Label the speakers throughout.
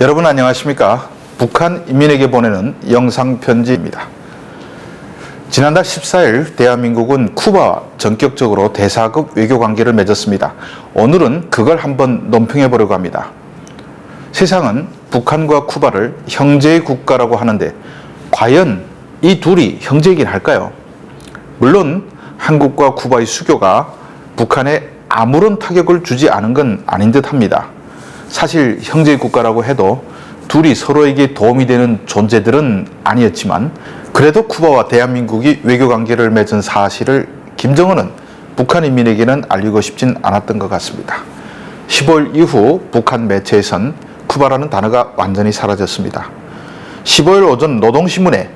Speaker 1: 여러분 안녕하십니까? 북한 인민에게 보내는 영상편지입니다. 지난달 14일 대한민국은 쿠바와 전격적으로 대사급 외교관계를 맺었습니다. 오늘은 그걸 한번 논평해 보려고 합니다. 세상은 북한과 쿠바를 형제의 국가라고 하는데 과연 이 둘이 형제이긴 할까요? 물론 한국과 쿠바의 수교가 북한에 아무런 타격을 주지 않은 건 아닌 듯 합니다. 사실 형제의 국가라고 해도 둘이 서로에게 도움이 되는 존재들은 아니었지만 그래도 쿠바와 대한민국이 외교관계를 맺은 사실을 김정은은 북한 인민에게는 알리고 싶진 않았던 것 같습니다. 15일 이후 북한 매체에선 쿠바라는 단어가 완전히 사라졌습니다. 15일 오전 노동신문에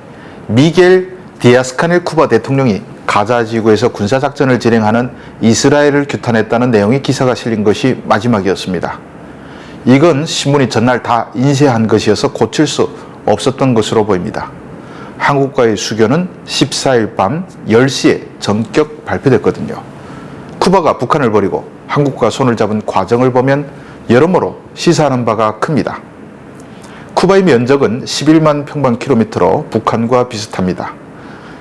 Speaker 1: 미겔 디아스카넬 쿠바 대통령이 가자 지구에서 군사작전을 진행하는 이스라엘을 규탄했다는 내용의 기사가 실린 것이 마지막이었습니다. 이건 신문이 전날 다 인쇄한 것이어서 고칠 수 없었던 것으로 보입니다. 한국과의 수교는 14일 밤 10시에 전격 발표됐거든요. 쿠바가 북한을 버리고 한국과 손을 잡은 과정을 보면 여러모로 시사하는 바가 큽니다. 쿠바의 면적은 11만 평방킬로미터로 북한과 비슷합니다.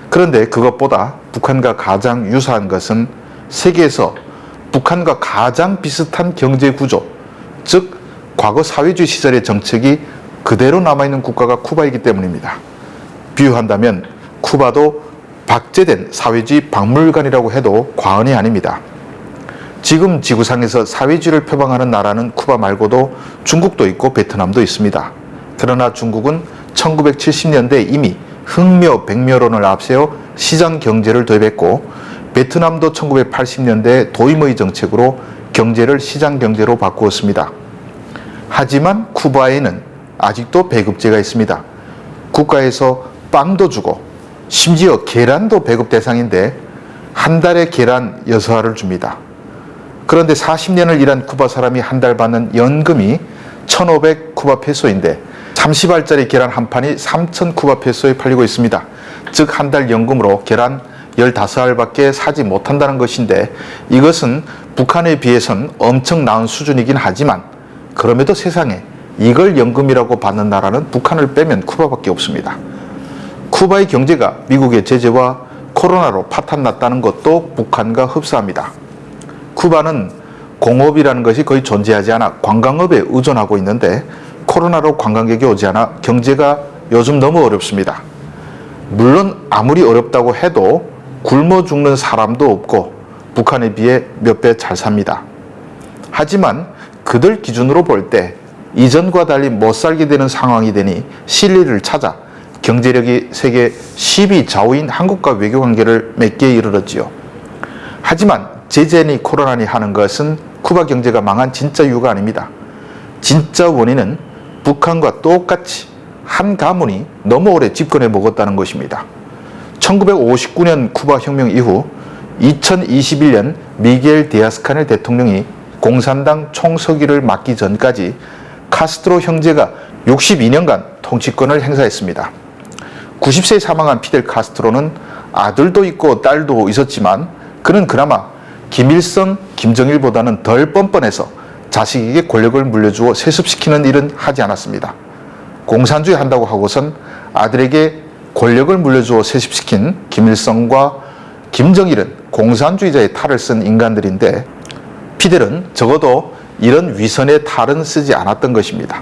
Speaker 1: 그런데 그것보다 북한과 가장 유사한 것은 세계에서 북한과 가장 비슷한 경제구조, 즉 과거 사회주의 시절의 정책이 그대로 남아있는 국가가 쿠바이기 때문입니다. 비유한다면 쿠바도 박제된 사회주의 박물관이라고 해도 과언이 아닙니다. 지금 지구상에서 사회주의를 표방하는 나라는 쿠바 말고도 중국도 있고 베트남도 있습니다. 그러나 중국은 1970년대에 이미 흑묘, 백묘론을 앞세워 시장 경제를 도입했고 베트남도 1980년대에 도이머이 정책으로 경제를 시장 경제로 바꾸었습니다. 하지만 쿠바에는 아직도 배급제가 있습니다. 국가에서 빵도 주고 심지어 계란도 배급 대상인데 한 달에 계란 6알을 줍니다. 그런데 40년을 일한 쿠바 사람이 한 달 받는 연금이 1,500 쿠바 페소인데 30알짜리 계란 한 판이 3,000 쿠바 페소에 팔리고 있습니다. 즉 한 달 연금으로 계란 15알밖에 사지 못한다는 것인데 이것은 북한에 비해선 엄청 나은 수준이긴 하지만 그럼에도 세상에 이걸 연금이라고 받는 나라는 북한을 빼면 쿠바밖에 없습니다. 쿠바의 경제가 미국의 제재와 코로나로 파탄났다는 것도 북한과 흡사합니다. 쿠바는 공업이라는 것이 거의 존재하지 않아 관광업에 의존하고 있는데 코로나로 관광객이 오지 않아 경제가 요즘 너무 어렵습니다. 물론 아무리 어렵다고 해도 굶어 죽는 사람도 없고 북한에 비해 몇 배 잘 삽니다. 하지만 그들 기준으로 볼 때 이전과 달리 못 살게 되는 상황이 되니 실리를 찾아 경제력이 세계 10위 좌우인 한국과 외교관계를 맺기에 이르렀지요. 하지만 제재니 코로나니 하는 것은 쿠바 경제가 망한 진짜 이유가 아닙니다. 진짜 원인은 북한과 똑같이 한 가문이 너무 오래 집권해 먹었다는 것입니다. 1959년 쿠바 혁명 이후 2021년 미겔 디아스카넬 대통령이 공산당 총서기를 맡기 전까지 카스트로 형제가 62년간 통치권을 행사했습니다. 90세에 사망한 피델 카스트로는 아들도 있고 딸도 있었지만 그는 그나마 김일성, 김정일보다는 덜 뻔뻔해서 자식에게 권력을 물려주어 세습시키는 일은 하지 않았습니다. 공산주의 한다고 하고선 아들에게 권력을 물려주어 세습시킨 김일성과 김정일은 공산주의자의 탈을 쓴 인간들인데 피델은 적어도 이런 위선의 탈은 쓰지 않았던 것입니다.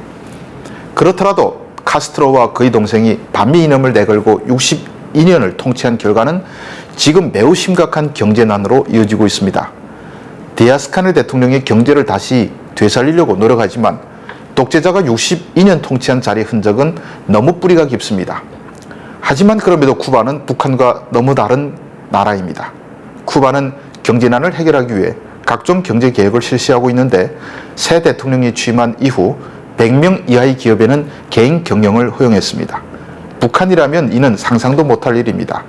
Speaker 1: 그렇더라도 카스트로와 그의 동생이 반미 이념을 내걸고 62년을 통치한 결과는 지금 매우 심각한 경제난으로 이어지고 있습니다. 디아스카넬 대통령이 경제를 다시 되살리려고 노력하지만 독재자가 62년 통치한 자리 흔적은 너무 뿌리가 깊습니다. 하지만 그럼에도 쿠바는 북한과 너무 다른 나라입니다. 쿠바는 경제난을 해결하기 위해 각종 경제 계획을 실시하고 있는데 새 대통령이 취임한 이후 100명 이하의 기업에는 개인 경영을 허용했습니다. 북한이라면 이는 상상도 못할 일입니다.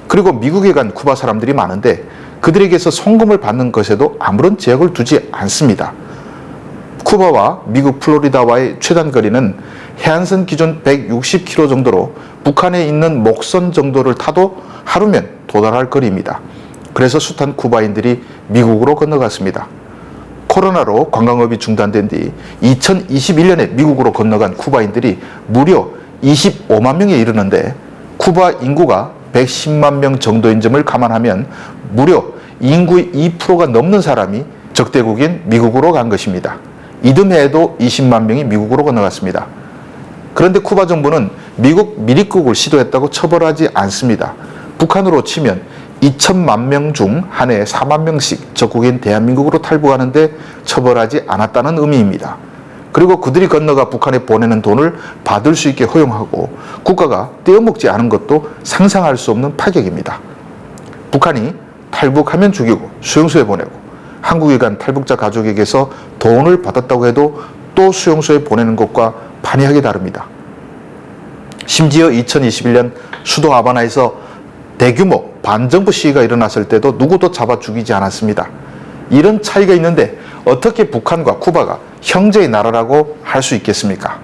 Speaker 1: 그리고 미국에 간 쿠바 사람들이 많은데 그들에게서 송금을 받는 것에도 아무런 제약을 두지 않습니다. 쿠바와 미국 플로리다와의 최단 거리는 해안선 기준 160km 정도로 북한에 있는 목선 정도를 타도 하루면 도달할 거리입니다. 그래서 숱한 쿠바인들이 미국으로 건너갔습니다. 코로나로 관광업이 중단된 뒤 2021년에 미국으로 건너간 쿠바인들이 무려 25만 명에 이르는데 쿠바 인구가 110만 명 정도인 점을 감안하면 무려 인구의 2%가 넘는 사람이 적대국인 미국으로 간 것입니다. 이듬해에도 20만 명이 미국으로 건너갔습니다. 그런데 쿠바 정부는 미국 미립국을 시도했다고 처벌하지 않습니다. 북한으로 치면 2천만 명 중 한 해에 4만 명씩 적국인 대한민국으로 탈북하는데 처벌하지 않았다는 의미입니다. 그리고 그들이 건너가 북한에 보내는 돈을 받을 수 있게 허용하고 국가가 떼어먹지 않은 것도 상상할 수 없는 파격입니다. 북한이 탈북하면 죽이고 수용소에 보내고 한국에 간 탈북자 가족에게서 돈을 받았다고 해도 또 수용소에 보내는 것과 판이하게 다릅니다. 심지어 2021년 수도 하바나에서 대규모 반정부 시위가 일어났을 때도 누구도 잡아 죽이지 않았습니다. 이런 차이가 있는데 어떻게 북한과 쿠바가 형제의 나라라고 할 수 있겠습니까?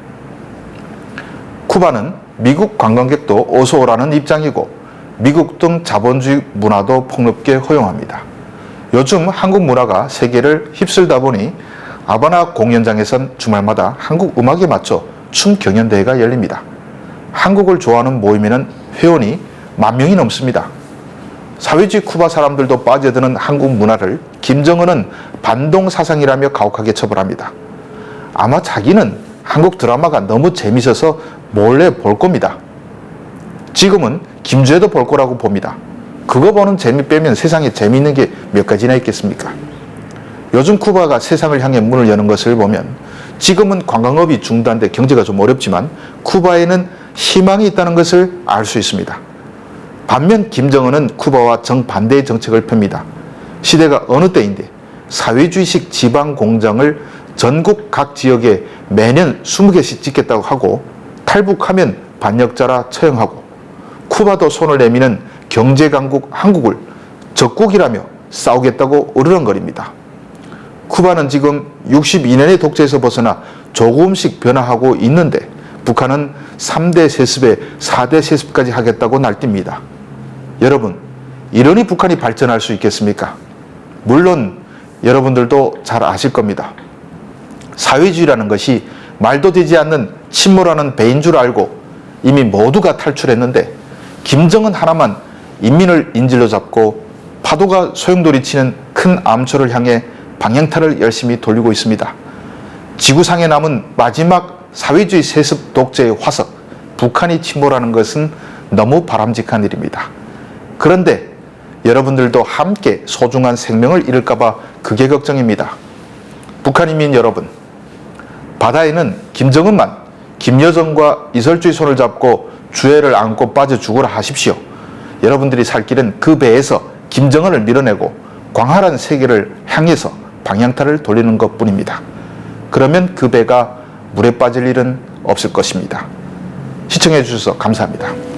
Speaker 1: 쿠바는 미국 관광객도 어서 오라는 입장이고 미국 등 자본주의 문화도 폭넓게 허용합니다. 요즘 한국 문화가 세계를 휩쓸다 보니 하바나 공연장에선 주말마다 한국 음악에 맞춰 춤 경연대회가 열립니다. 한국을 좋아하는 모임에는 회원이 10,000명이 넘습니다. 사회주의 쿠바 사람들도 빠져드는 한국 문화를 김정은은 반동 사상이라며 가혹하게 처벌합니다. 아마 자기는 한국 드라마가 너무 재밌어서 몰래 볼 겁니다. 지금은 김주애도 볼 거라고 봅니다. 그거 보는 재미 빼면 세상에 재미있는 게 몇 가지나 있겠습니까? 요즘 쿠바가 세상을 향해 문을 여는 것을 보면 지금은 관광업이 중단돼 경제가 좀 어렵지만 쿠바에는 희망이 있다는 것을 알 수 있습니다. 반면 김정은은 쿠바와 정반대의 정책을 펴니다. 시대가 어느 때인데 사회주의식 지방 공장을 전국 각 지역에 매년 20개씩 짓겠다고 하고 탈북하면 반역자라 처형하고 쿠바도 손을 내미는 경제강국 한국을 적국이라며 싸우겠다고 으르렁거립니다. 쿠바는 지금 62년의 독재에서 벗어나 조금씩 변화하고 있는데 북한은 3대 세습에 4대 세습까지 하겠다고 날뜁니다. 여러분, 이러니 북한이 발전할 수 있겠습니까? 물론 여러분들도 잘 아실 겁니다. 사회주의라는 것이 말도 되지 않는 침몰하는 배인 줄 알고 이미 모두가 탈출했는데 김정은 하나만 인민을 인질로 잡고 파도가 소용돌이치는 큰 암초를 향해 방향타를 열심히 돌리고 있습니다. 지구상에 남은 마지막 사회주의 세습 독재의 화석, 북한이 침몰하는 것은 너무 바람직한 일입니다. 그런데 여러분들도 함께 소중한 생명을 잃을까봐 그게 걱정입니다. 북한인민 여러분, 바다에는 김정은만 김여정과 이설주의 손을 잡고 주애를 안고 빠져 죽으라 하십시오. 여러분들이 살 길은 그 배에서 김정은을 밀어내고 광활한 세계를 향해서 방향타를 돌리는 것뿐입니다. 그러면 그 배가 물에 빠질 일은 없을 것입니다. 시청해 주셔서 감사합니다.